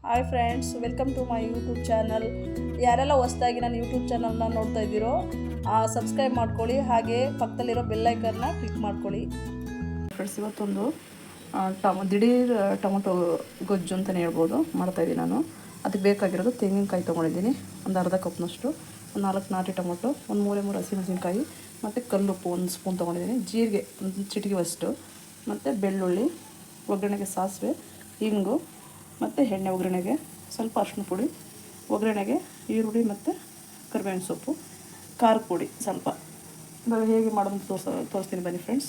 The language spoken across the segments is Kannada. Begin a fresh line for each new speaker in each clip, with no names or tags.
Hi friends, welcome to my YouTube channel. ಯಾರೆಲ್ಲ ಹೊಸದಾಗಿ ನನ್ನ ಯೂಟ್ಯೂಬ್ ಚಾನಲ್ನ ನೋಡ್ತಾ ಇದ್ದೀರೋ ಸಬ್ಸ್ಕ್ರೈಬ್ ಮಾಡ್ಕೊಳ್ಳಿ, ಹಾಗೆ ಪಕ್ಕದಲ್ಲಿರೋ ಬೆಲ್ಲೈಕನ್ನ ಕ್ಲಿಕ್ ಮಾಡ್ಕೊಳ್ಳಿ. ಫ್ರೆಂಡ್ಸ್, ಇವತ್ತೊಂದು ದಿಢೀರ್ ಟೊಮೊಟೊ ಗೊಜ್ಜು ಅಂತಲೇ ಹೇಳ್ಬೋದು ಮಾಡ್ತಾಯಿದ್ದೀನಿ ನಾನು. ಅದಕ್ಕೆ ಬೇಕಾಗಿರೋದು ತೆಂಗಿನಕಾಯಿ ತೊಗೊಂಡಿದ್ದೀನಿ, ಒಂದು ಅರ್ಧ ಕಪ್ನಷ್ಟು, ಒಂದು 4 ನಾಟಿ ಟೊಮೊಟೊ, ಒಂದು 3 ಹಸಿಮೆಣಸಿನ್ಕಾಯಿ ಮತ್ತು ಕಲ್ಲುಪ್ಪು 1 ಸ್ಪೂನ್ ತೊಗೊಂಡಿದ್ದೀನಿ, ಜೀರಿಗೆ ಒಂದು ಚಿಟಿಕೆವಷ್ಟು, ಮತ್ತು ಬೆಳ್ಳುಳ್ಳಿ, ಒಗ್ಗರಣೆಗೆ ಸಾಸಿವೆ, ಇಂಗು ಮತ್ತು ಎಣ್ಣೆ, ಒಗ್ಗರಣೆಗೆ ಸ್ವಲ್ಪ ಅರಿಶಿನ ಪುಡಿ, ಒಗ್ಗರಣೆಗೆ ಈರುಳ್ಳಿ ಮತ್ತು ಕರಿಬೇವಿನ ಸೊಪ್ಪು, ಖಾರದ ಪುಡಿ ಸ್ವಲ್ಪ. ಇವಾಗ ಹೇಗೆ ಮಾಡೋದು ತೋರಿಸ್ತೀನಿ ಬನ್ನಿ ಫ್ರೆಂಡ್ಸ್.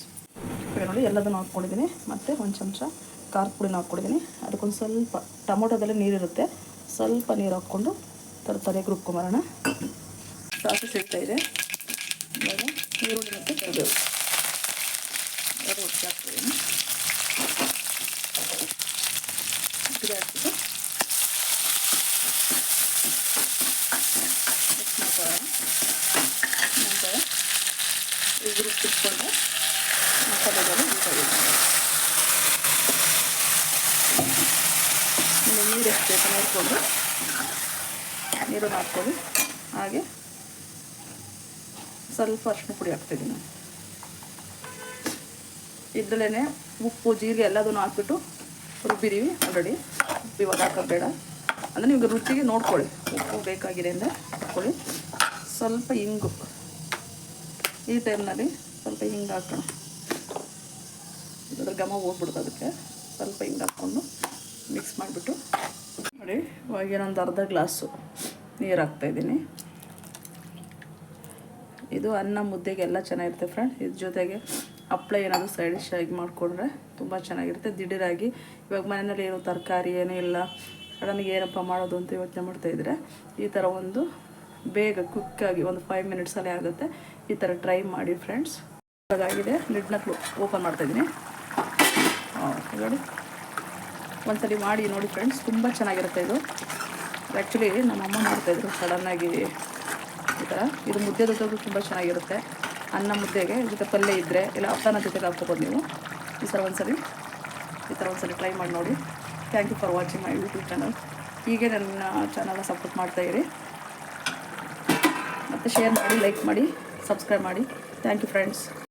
ನೋಡಿ, ಎಲ್ಲದನ್ನು ಹಾಕ್ಕೊಂಡಿದ್ದೀನಿ, ಮತ್ತು ಒಂದು ಚಮಚ ಖಾರದ ಪುಡಿನ ಹಾಕ್ಕೊಂಡಿದ್ದೀನಿ. ಅದಕ್ಕೊಂದು ಸ್ವಲ್ಪ ಟೊಮೊಟೊದಲ್ಲೇ ನೀರಿರುತ್ತೆ, ಸ್ವಲ್ಪ ನೀರು ಹಾಕ್ಕೊಂಡು ತರಕಾರಿಗೆ ರುಬ್ಕೊಂಬರೋಣ. ಸಾಸಿವೆ ಸಿಗ್ತಾಯಿದೆ, ಇವಾಗ ಈರುಳ್ಳಿ ಮತ್ತು ಕರಿಬೇವು ಎರಡು ಒಟ್ಟಿಗೆ ಹಾಕ್ತಿದ್ದೀನಿ. ಹಾಕ್ಬಿಟ್ಟು ಮಿಕ್ಸ್ ಮಾಡ್ಕೊಳ್ಳೋಣ. ನಂತರ ಈಗ ರುಬ್ಬಿಟ್ಕೊಂಡು ಮಸಾಲೆಗಳು ಬೇಕಾಗಿದೆ. ನೀರು ಎಷ್ಟು ಬೇಕು ನೋಡಿಕೊಂಡು ನೀರನ್ನು ಹಾಕ್ಕೊಳ್ಳಿ. ಹಾಗೆ ಸ್ವಲ್ಪ ಅರಿಶಿನ ಪುಡಿ ಹಾಕ್ತಿದ್ದೀನಿ. ಇದರಲ್ಲೇ ಉಪ್ಪು, ಜೀರಿಗೆ ಎಲ್ಲದನ್ನು ಹಾಕ್ಬಿಟ್ಟು ರುಬ್ಬಿದ್ದೀವಿ ಆಲ್ರೆಡಿ. ಉಪ್ಪು ಇವಾಗ ಹಾಕೋದು ಬೇಡ, ಅಂದರೆ ನಿಮಗೆ ರುಚಿಗೆ ನೋಡ್ಕೊಳ್ಳಿ, ಉಪ್ಪು ಬೇಕಾಗಿದೆ ಅಂದರೆ ಹಾಕ್ಕೊಳ್ಳಿ. ಸ್ವಲ್ಪ ಇಂಗು, ಈ ಟೈಮ್ನಲ್ಲಿ ಸ್ವಲ್ಪ ಹಿಂಗೆ ಹಾಕೋಣ, ಇದ್ರ ಘಮ ಹೋಗ್ಬಿಡ್ತು. ಅದಕ್ಕೆ ಸ್ವಲ್ಪ ಹಿಂಗೆ ಹಾಕ್ಕೊಂಡು ಮಿಕ್ಸ್ ಮಾಡಿಬಿಟ್ಟು ನೋಡಿ. ಇವಾಗ ಏನೊಂದು ಅರ್ಧ ಗ್ಲಾಸು ನೀರು ಹಾಕ್ತಾಯಿದ್ದೀನಿ. ಇದು ಅನ್ನ ಮುದ್ದೆಗೆಲ್ಲ ಚೆನ್ನಾಗಿರುತ್ತೆ ಫ್ರೆಂಡ್. ಇದ್ರ ಜೊತೆಗೆ ಹಪ್ಪಳ ಏನಾದರೂ ಸೈಡ್ ಡಿಶ್ ಆಗಿ ಮಾಡಿಕೊಂಡ್ರೆ ತುಂಬ ಚೆನ್ನಾಗಿರುತ್ತೆ. ದಿಢೀರಾಗಿ ಇವಾಗ ಮನೆಯಲ್ಲಿ ಏನೋ ತರಕಾರಿ ಏನೂ ಇಲ್ಲ, ಸಡನ್ಗೆ ಏನಪ್ಪ ಮಾಡೋದು ಅಂತ ಯೋಚನೆ ಮಾಡ್ತಾಯಿದ್ರೆ ಈ ಥರ ಒಂದು ಬೇಗ ಕ್ವಿಕ್ಕಾಗಿ ಒಂದು 5 ಮಿನಿಟ್ಸಲ್ಲೇ ಆಗುತ್ತೆ. ಈ ಥರ ಟ್ರೈ ಮಾಡಿ ಫ್ರೆಂಡ್ಸ್. ಇವಾಗಾಗಿದೆ, ಲಿಡ್ನ ಓಪನ್ ಮಾಡ್ತಾಯಿದ್ದೀನಿ. ನೋಡಿ, ಒಂದ್ಸಲಿ ಮಾಡಿ ನೋಡಿ ಫ್ರೆಂಡ್ಸ್, ತುಂಬ ಚೆನ್ನಾಗಿರುತ್ತೆ ಇದು. ಆ್ಯಕ್ಚುಲಿ ನಮ್ಮಮ್ಮ ಮಾಡ್ತಾಯಿದ್ರು ಸಡನ್ನಾಗಿ ಈ ಥರ. ಇದು ಮುದ್ದೆ ಜೊತೆಗೂ ತುಂಬ ಚೆನ್ನಾಗಿರುತ್ತೆ. ಅನ್ನ ಮುದ್ದೆಗೆ ಜೊತೆ ಪಲ್ಯ ಇದ್ದರೆ ಇಲ್ಲ ಹಪ್ಪನ ಜೊತೆಗೆ ಹಾಕ್ಕೋಬೋದು ನೀವು. ಈ ಥರ ಒಂದ್ಸಲಿ ಟ್ರೈ ಮಾಡಿ ನೋಡಿ. Thank you for watching my YouTube channel. ಹೀಗೆ ನನ್ನ ಚಾನಲ್ನ ಸಪೋರ್ಟ್ ಮಾಡ್ತಾಯಿರಿ, ಮತ್ತು ಶೇರ್ ಮಾಡಿ, ಲೈಕ್ ಮಾಡಿ, ಸಬ್ಸ್ಕ್ರೈಬ್ ಮಾಡಿ. Thank you friends.